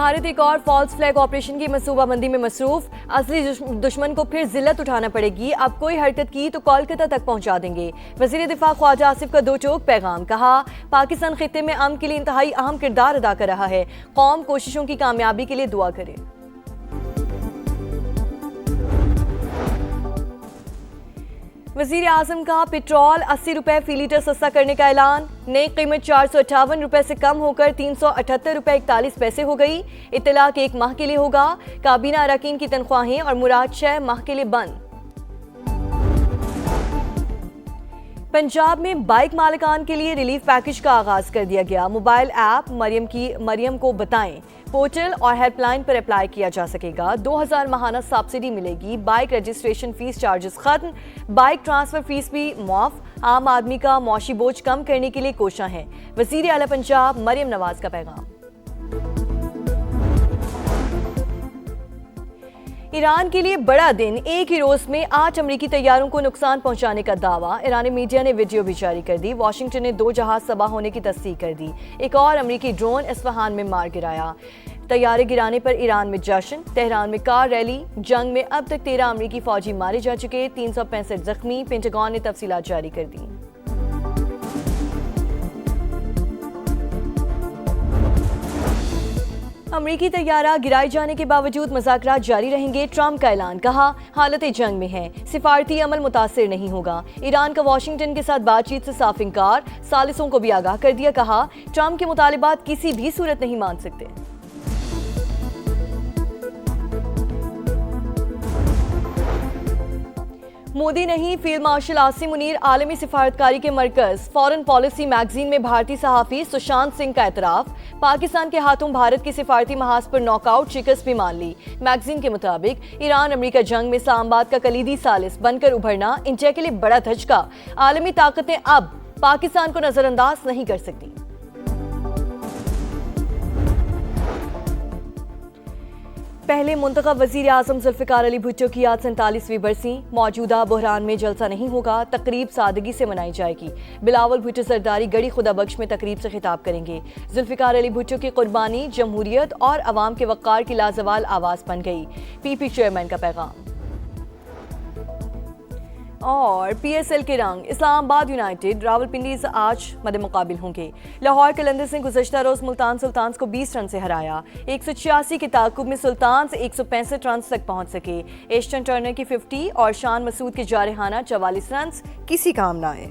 भारत एक और false flag operation की मनसूबाबंदी में मसरूफ। असली दुश्मन को फिर जिल्लत उठाना पड़ेगी। अब कोई हरकत की तो कोलकाता तक पहुंचा देंगे। वजीर दिफा ख्वाजा आसिफ का दो टोक पैगाम। कहा, पाकिस्तान खित्ते में अमन के लिए इंतहाई अहम किरदार अदा कर रहा है। कौम कोशिशों की कामयाबी के लिए दुआ करे। वजीर आजम का पेट्रोल 80 रुपए फी लीटर सस्ता करने का ऐलान। नई कीमत 458 रुपए से कम होकर 378 रुपए 41 पैसे हो गई। इत्तलाक 1 माह के लिए होगा। काबीना अरकान की तनख्वाहें और मुराद 6 माह के लिए बंद। पंजाब में बाइक मालिकान के लिए रिलीफ पैकेज का आगाज कर दिया गया। मोबाइल ऐप मरियम को बताएं पोर्टल और हेल्पलाइन पर अप्लाई किया जा सकेगा। 2000 माहाना सब्सिडी मिलेगी। बाइक रजिस्ट्रेशन फीस चार्जेस खत्म। बाइक ट्रांसफर फीस भी मुआफ। आम आदमी का मौशी बोझ कम करने के लिए कोशिश है। वजीर आला पंजाब मरियम नवाज का पैगाम। ईरान के लिए बड़ा दिन। एक ही रोज में 8 अमरीकी तैयारों को नुकसान पहुंचाने का दावा। ईरानी मीडिया ने वीडियो भी जारी कर दी। वाशिंगटन ने 2 जहाज तबाह होने की तस्दीक कर दी। एक और अमरीकी ड्रोन इस्फहान में मार गिराया। तैयारे गिराने पर ईरान में जश्न। तेहरान में कार रैली। जंग में अब तक 13 अमरीकी फौजी मारे जा चुके, 365 जख्मी। पेंटागन ने तफसीलात जारी कर दी। अमरीकी तैयारा गिराए जाने के बावजूद मुज़ाकरात जारी रहेंगे। ट्रंप का ऐलान। कहा, हालत जंग में है, सिफारती अमल मुतासिर नहीं होगा। ईरान का वाशिंगटन के साथ बातचीत से साफ इंकार। सालिसों को भी आगाह कर दिया। कहा, ट्रंप के मुतालिबात किसी भी सूरत नहीं मान सकते। मोदी नहीं, फील्ड मार्शल आसिम मुनीर आलमी सिफारतकारी के मरकज। फॉरेन पॉलिसी मैगजीन में भारतीय सहाफी सुशांत सिंह का एतराफ। पाकिस्तान के हाथों भारत की सिफारती महाज पर नॉकआउट शिकस्त भी मान ली। मैगजीन के मुताबिक ईरान अमेरिका जंग में इस्लामाबाद का कलीदी सालिस बनकर उभरना इंडिया के लिए बड़ा धचका। आलमी ताकतें अब पाकिस्तान को नजरअंदाज नहीं कर सकती। पहले मुंतखब वजीर आजम जुल्फिकार अली भुट्टो की आज 47वीं बरसी। मौजूदा बहरान में जलसा नहीं होगा। तकरीब सादगी से मनाई जाएगी। बिलावल भुट्टो सरदारी गढ़ी खुदा बख्श में तकरीब से खिताब करेंगे। जुल्फिकार अली भुट्टो की कुर्बानी जमहूरियत और अवाम के वक़ार की लाजवाल आवाज़ बन गई। पीपी चेयरमैन का पैगाम। और PSL के रंग। इस्लामाबाद यूनाइटेड रावलपिंडी से आज मद मुकाबिल होंगे। लाहौर कलंदर्स ने गुज़श्ता रोज़ मुल्तान सुल्तान्स को 20 रन से हराया। 186 के ताकुब में सुल्तान्स 165 रन तक पहुंच सके। एस्टन टर्नर की 50 और शान मसूद के जारहाना 44 रन किसी काम न आए।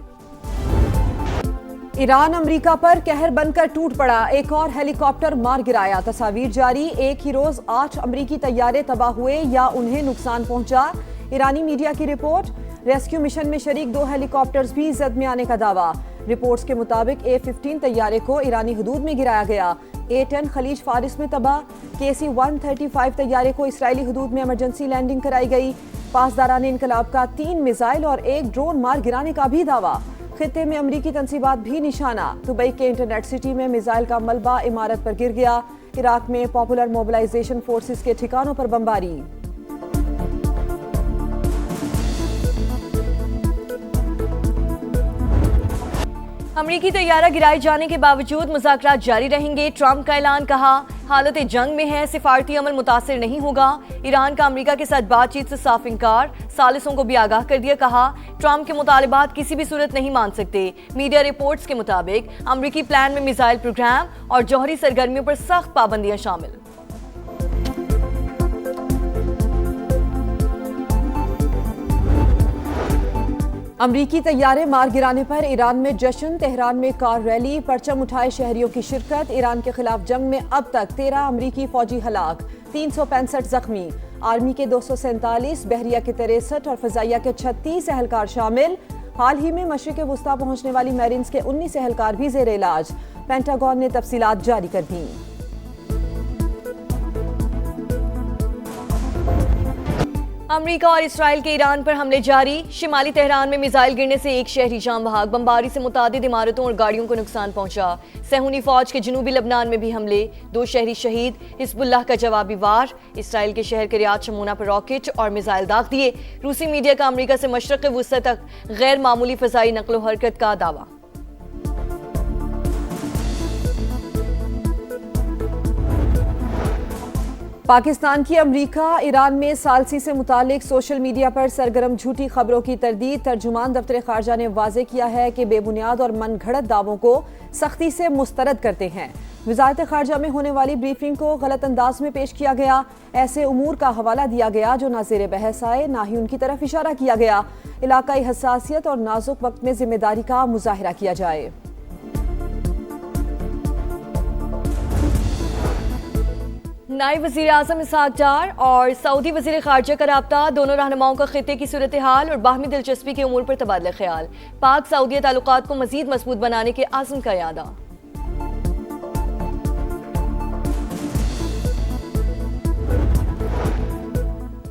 ईरान अमेरिका पर कहर बनकर टूट पड़ा। एक और हेलीकॉप्टर मार गिराया। तस्वीर जारी। एक ही रोज 8 अमरीकी तैयारे तबाह हुए या उन्हें नुकसान पहुंचा। ईरानी मीडिया की रिपोर्ट। रेस्क्यू मिशन में शरीक 2 हेलीकॉप्टर्स भी जद में आने का दावा। रिपोर्ट्स के मुताबिक A-15 तैयारे को ईरानी हदूद में गिराया गया। A-10 खलीज फारिस में तबाह। KC-135 तैयारे को इसराइली हदूद में इमरजेंसी लैंडिंग कराई गई। पासदारान इनकलाब का 3 मिसाइल और 1 ड्रोन मार गिराने का भी दावा। खित्ते में अमरीकी तंसीबात भी निशाना। दुबई के इंटरनेट सिटी में मिसाइल का मलबा इमारत पर गिर गया। इराक में पॉपुलर मोबिलाइजेशन फोर्सेस के ठिकानों पर बमबारी। अमरीकी तैयारा गिराए जाने के बावजूद मुज़ाकरात जारी रहेंगे। ट्रंप का ऐलान। कहा, हालत जंग में है, सिफारती अमल मुतासिर नहीं होगा। ईरान का अमेरिका के साथ बातचीत से साफ इंकार। सालिसों को भी आगाह कर दिया। कहा, ट्रंप के मुतालिबात किसी भी सूरत नहीं मान सकते। मीडिया रिपोर्ट्स के मुताबिक अमरीकी प्लान में मिसाइल प्रोग्राम और जौहरी सरगर्मियों पर सख्त पाबंदियां शामिल। अमरीकी तैयारे मार गिराने पर ईरान में जश्न। तेहरान में कार रैली। परचम उठाए शहरियों की शिरकत। ईरान के खिलाफ जंग में अब तक 13 अमरीकी फौजी हलाक, 365 जख्मी। आर्मी के 247, बहरिया के 63 और फजाइया के 36 एहलकार शामिल। हाल ही में मशरिक वुस्ता पहुंचने वाली मैरिन्स के 19 एहलकार भी जेर इलाज। पेंटागन ने तफसीलात जारी कर दी। अमेरिका और इसराइल के ईरान पर हमले जारी। शिमाली तेहरान में मिसाइल गिरने से 1 शहरी जान बहाक। बमबारी से मुतादिद इमारतों और गाड़ियों को नुकसान पहुंचा। सहूनी फौज के जनूबी लबनान में भी हमले। 2 शहरी शहीद। हिजबुल्लाह का जवाबी वार। इसराइल के शहर किरियात शमूना पर रॉकेट और मिसाइल दाग दिए। रूसी मीडिया का अमेरिका से मशरक़ वुस्ता तक गैर मामूली फ़ज़ाई नक़्लो हरकत का दावा। पाकिस्तान की अमरीका ईरान में सालसी से मुतालिक सोशल मीडिया पर सरगर्म झूठी खबरों की तरदीद। तर्जुमान दफ्तर खारजा ने वाजे किया है कि बेबुनियाद और मनगढ़ंत दावों को सख्ती से मुस्तरद करते हैं। वजारत खारजा में होने वाली ब्रीफिंग को गलत अंदाज में पेश किया गया। ऐसे उमूर का हवाला दिया गया जो ना ज़ेर बहस आए, ना ही उनकी तरफ इशारा किया गया। इलाकाई हसासियत और नाजुक वक्त में जिम्मेदारी का मुजाहिरा किया जाए। नायब वज़ीर आज़म इसहाक डार और सऊदी वज़ीर ख़ारजा का राब्ता, दोनों रहनुमाओं का खित्ते की सूरत हाल और बाहमी दिलचस्पी के उमूर पर तबादला ख्याल। पाक सऊदी ताल्लुकात को मज़ीद मजबूत बनाने के आज़म का इरादा।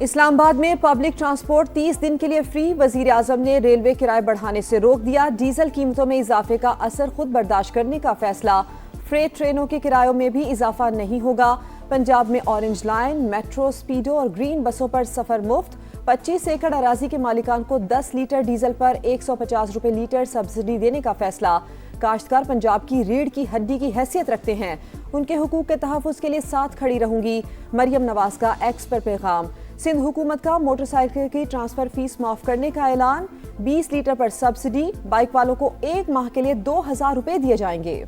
इस्लामाबाद में पब्लिक ट्रांसपोर्ट 30 दिन के लिए फ्री। वज़ीर आज़म ने रेलवे किराए बढ़ाने से रोक दिया। डीजल कीमतों में इजाफे का असर खुद बर्दाश्त करने का फैसला। फ्रेट ट्रेनों के किरायों में भी इजाफा नहीं होगा। पंजाब में ऑरेंज लाइन, मेट्रो, स्पीडो और ग्रीन बसों पर सफर मुफ्त। 25 एकड़ अराजी के मालिकान को 10 लीटर डीजल पर 150 रुपए लीटर सब्सिडी देने का फैसला। काश्तकार पंजाब की रीढ़ की हड्डी की हैसियत रखते हैं, उनके हुकूक के तहफ़्फ़ुज़ के लिए साथ खड़ी रहूंगी। मरियम नवाज का एक्स पर पैगाम। सिंध हुकूमत का मोटरसाइकिल की ट्रांसफर फीस माफ करने का ऐलान। 20 लीटर पर सब्सिडी। बाइक वालों को 1 माह के लिए 2000 रुपए दिए जाएंगे।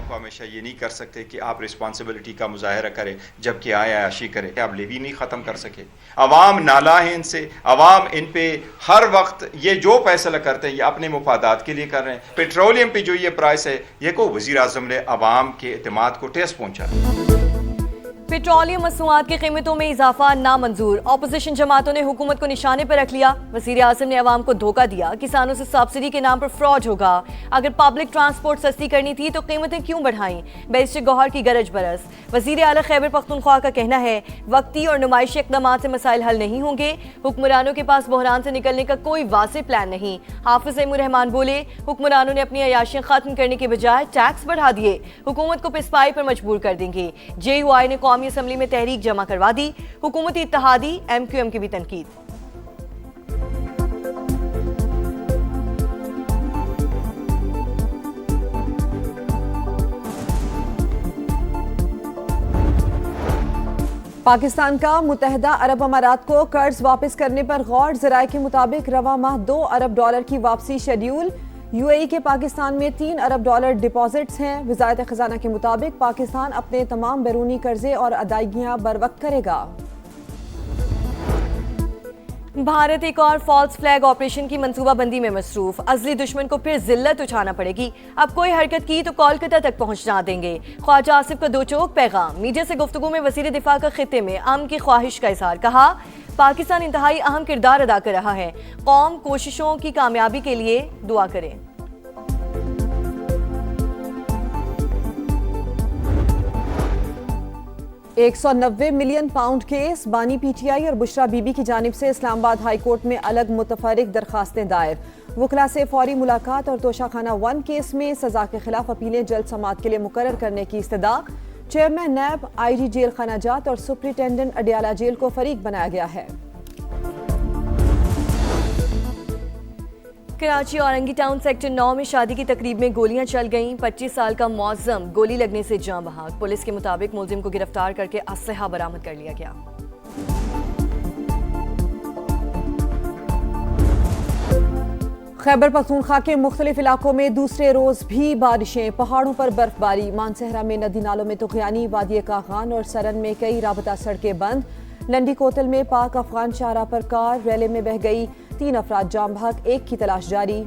हमेशा ये नहीं कर सकते कि आप रिस्पॉन्सिबिलिटी का मुजाहरा करें जबकि आयाशी करें। आप लेवी नहीं ख़त्म कर सके। अवाम नाला है इनसे। अवाम इन पे हर वक्त ये जो फैसला करते हैं ये अपने मुफादात के लिए कर रहे हैं। पेट्रोलियम पे जो ये प्राइस है ये को वज़ीर आज़म ने अवाम के एतमाद को ठेस पहुँचा। पेट्रोलियम मसनूआत की कीमतों में इजाफा नामंजूर। ऑपोजिशन जमातों ने हुकूमत को निशाने पर रख लिया। वज़ीर आज़म ने अवाम को धोखा दिया। किसानों से सब्सिडी के नाम पर फ्रॉड होगा। अगर पब्लिक ट्रांसपोर्ट सस्ती करनी थी तो कीमतें क्यों बढ़ाई? बैरिस्टर गौहर की गरज बरस। वज़ीर आला खैबर पख्तूनख्वा का कहना है वक्ती और नुमाइशी इक़दामात से मसाइल हल नहीं होंगे। हुक्मरानों के पास बहरान से निकलने का कोई वाज़ेह प्लान नहीं। हाफिज़ एमूर रहमान बोले हुक्मरानों ने अपनी अयाशियाँ खत्म करने के बजाय टैक्स बढ़ा दिए। हुकूमत को पिसपाई पर मजबूर कर देंगे। JUI ने कौमी असम्बली में तहरीक जमा करवा दी। हुकूमती इत्तेहादी MQM की भी तनकीद। पाकिस्तान का मुत्तहदा अरब अमारात को कर्ज वापस करने पर गौर। ज़राए के मुताबिक रवा माह $2 अरब की वापसी शेड्यूल। UAE के पाकिस्तान में $3 अरब डिपॉजिट्स हैं। वज़ारत ख़ज़ाना के मुताबिक पाकिस्तान अपने तमाम बैरूनी कर्जे और अदायगियाँ बरवक्त करेगा। भारत एक और फॉल्स फ्लैग ऑपरेशन की मंसूबाबंदी में मसरूफ। अजली दुश्मन को फिर जिल्लत उठाना पड़ेगी। अब कोई हरकत की तो कोलकाता तक पहुंचा देंगे। ख्वाजा आसिफ का दो चौक पैगाम। मीडिया से गुफ्तगू में वज़ीर दिफा का खित्ते में अमन की ख्वाहिश का इजहार। कहा पाकिस्तान इंतहाई अहम किरदार अदा कर रहा है। कौम कोशिशों की कामयाबी के लिए दुआ करे। £190 मिलियन केस। बानी PTI और बुशरा बीबी की जानिब से इस्लामाबाद हाई कोर्ट में अलग मुतफरिक दरखास्तें दायर। वकला से फौरी मुलाकात और तोशाखाना 1 केस में सजा के खिलाफ अपीलें जल्द समाअत के लिए मुकर्रर करने की इस्तदा। चेयरमैन नैब, IG जेल खानाजात और सुप्रिटेंडेंट अडियाला जेल को फरीक बनाया गया है। कराची औरंगी टाउन सेक्टर 9 में शादी की तकरीब में गोलियां चल गईं। 25 साल का मौज़म गोली लगने से जाँ बहक। पुलिस के मुताबिक मुलजिम को गिरफ्तार करके असलहा बरामद कर लिया गया। खैबर पख्तूनख्वा के मुख्तलिफ इलाकों में दूसरे रोज भी बारिशें। पहाड़ों पर बर्फबारी। मानसहरा में नदी नालों में तुग़यानी। वादी कागान और सरन में कई राबता सड़कें बंद। लंडी कोतल में पाक अफगान शाहराह पर कार रैले में बह गई। 3 अफराद जाम बहक। 1 की तलाश जारी।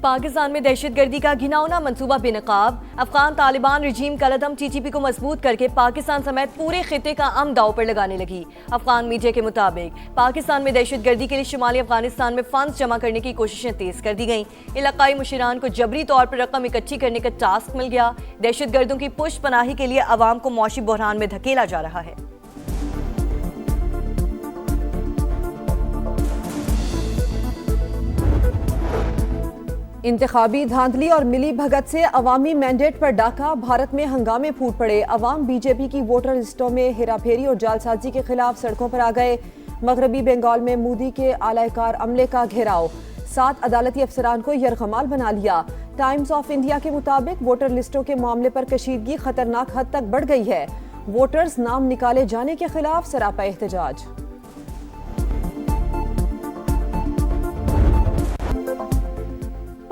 पाकिस्तान में दहशतगर्दी का घिनौना मंसूबा बेनकाब। अफगान तालिबान रजीम कलदम TTP को मजबूत करके पाकिस्तान समेत पूरे खिते का अमन दाव पर लगाने लगी। अफगान मीडिया के मुताबिक पाकिस्तान में दहशतगर्दी के लिए शुमाली अफगानिस्तान में फंड्स जमा करने की कोशिशें तेज कर दी गईं। इलाकाई मुशीरान को जबरी तौर पर रकम इकट्ठी करने का टास्क मिल गया। दहशतगर्दों की पुष्ट पनाही के लिए अवाम को मौशी बहरान में धकेला जा रहा है। इंतखाबी धांधली और मिली भगत से अवामी मैंडेट पर डाका, भारत में हंगामे फूट पड़े। अवाम बीजेपी की वोटर लिस्टों में हेराफेरी और जालसाजी के खिलाफ सड़कों पर आ गए। मगरबी बंगाल में मोदी के आलाकार अमले का घेराव, 7 अदालती अफसरान को यरगमाल बना लिया। टाइम्स ऑफ इंडिया के मुताबिक वोटर लिस्टों के मामले पर कशीदगी खतरनाक हद तक बढ़ गई है। वोटर्स नाम निकाले जाने के खिलाफ सरापा एहतजाज।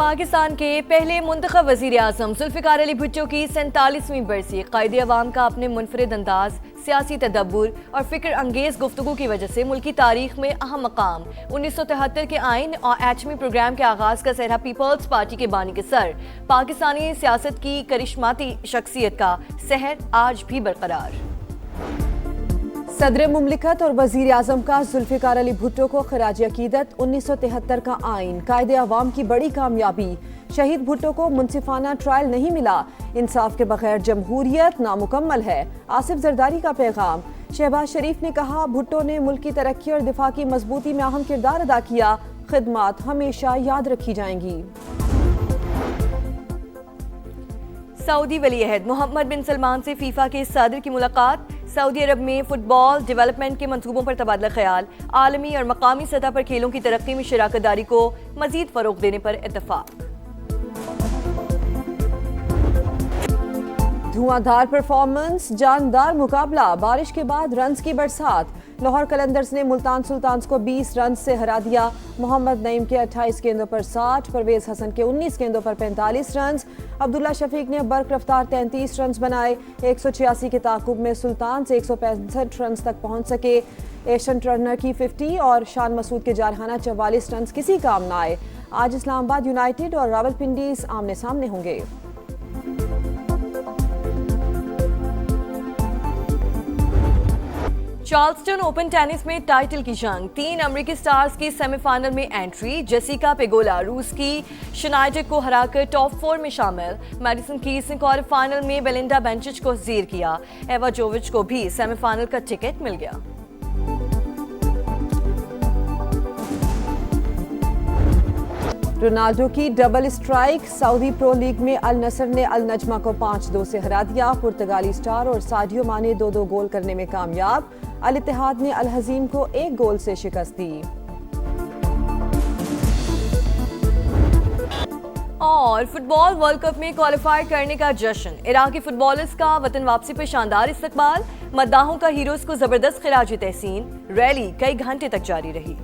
पाकिस्तान के पहले मुंतखब वजीर आजम जुल्फिकार अली भुट्टो की 47वीं बरसी। कायदे अवाम का अपने मुनफरिद अंदाज, सियासी तदब्बुर और फिक्र अंगेज गुफ्तगू की वजह से मुल्की तारीख में अहम मकाम। 1973 के आइन और एटमी प्रोग्राम के आगाज का सेहरा पीपल्स पार्टी के बानी के सर, पाकिस्तानी सियासत की करिश्माती शख्सियत का सहर आज भी बरकरार। सदर मुमलिकत और वजीर आजम का जुल्फिकार अली भुट्टो को खराज अकीदत। 1973 का आइन कायदे अवाम की बड़ी कामयाबी। शहीद भुट्टो को मुनसिफाना ट्रायल नहीं मिला। इंसाफ के बगैर जमहूरियत नामुकम्मल है। आसिफ जरदारी का पैगाम। शहबाज शरीफ ने कहा, भुट्टो ने मुल्क की तरक्की और दिफा की मजबूती में अहम किरदार अदा किया। खिदमात हमेशा याद रखी जाएंगी। सऊदी वली अहद मोहम्मद बिन सलमान से फीफा के सदर की मुलाकात। सऊदी अरब में फुटबॉल डेवलपमेंट के मंसूबों पर तबादला ख्याल। आलमी और मकामी सतह पर खेलों की तरक्की में शराकत दारी को मजीद फरोग देने पर इत्तफाक। धुआंधार परफॉर्मेंस, जानदार मुकाबला, बारिश के बाद रन्स की बरसात। लाहौर कलंदर्स ने मुल्तान सुल्तान्स को 20 रन से हरा दिया। मोहम्मद नईम के 28 गेंदों पर 60, परवेज हसन के 19 गेंदों पर 45 रन। अब्दुल्ला शफीक ने बर्क रफ्तार 33 रन बनाए। 186 के ताकुब में सुल्तान से 165 रन तक पहुंच सके। एशन टर्नर की 50 और शान मसूद के जारहाना 44 रन किसी काम न आए। आज इस्लामाबाद यूनाइटेड और रावलपिंडी आमने सामने होंगे। चार्ल्सटन ओपन टेनिस में टाइटल की जंग। 3 अमेरिकी स्टार्स की सेमीफाइनल में एंट्री। जेसिका पेगोला रूस की शनाइडर को हराकर टॉप 4 में शामिल। मैडिसन कीज ने क्वार्टर फाइनल में बेलिंडा बेंचिच को जीर किया। एवा जोविच को भी सेमीफाइनल का टिकट मिल गया। रोनाल्डो की double strike. Saudi pro league में अल नसर ने अल नजमा को 5-2 से हरा दिया। पुर्तगाली स्टार और साडियो माने 2-2 गोल करने में कामयाब। अल इत्तेहाद ने अल हजीम को 1 गोल से शिकस्त दी। और फुटबॉल वर्ल्ड कप में क्वालिफाई करने का जश्न। इराकी फुटबॉलर्स का वतन वापसी पर शानदार इस्तकबाल। मद्दाहों का हीरोज को जबरदस्त खिराज तहसीन। रैली कई घंटे तक जारी रही।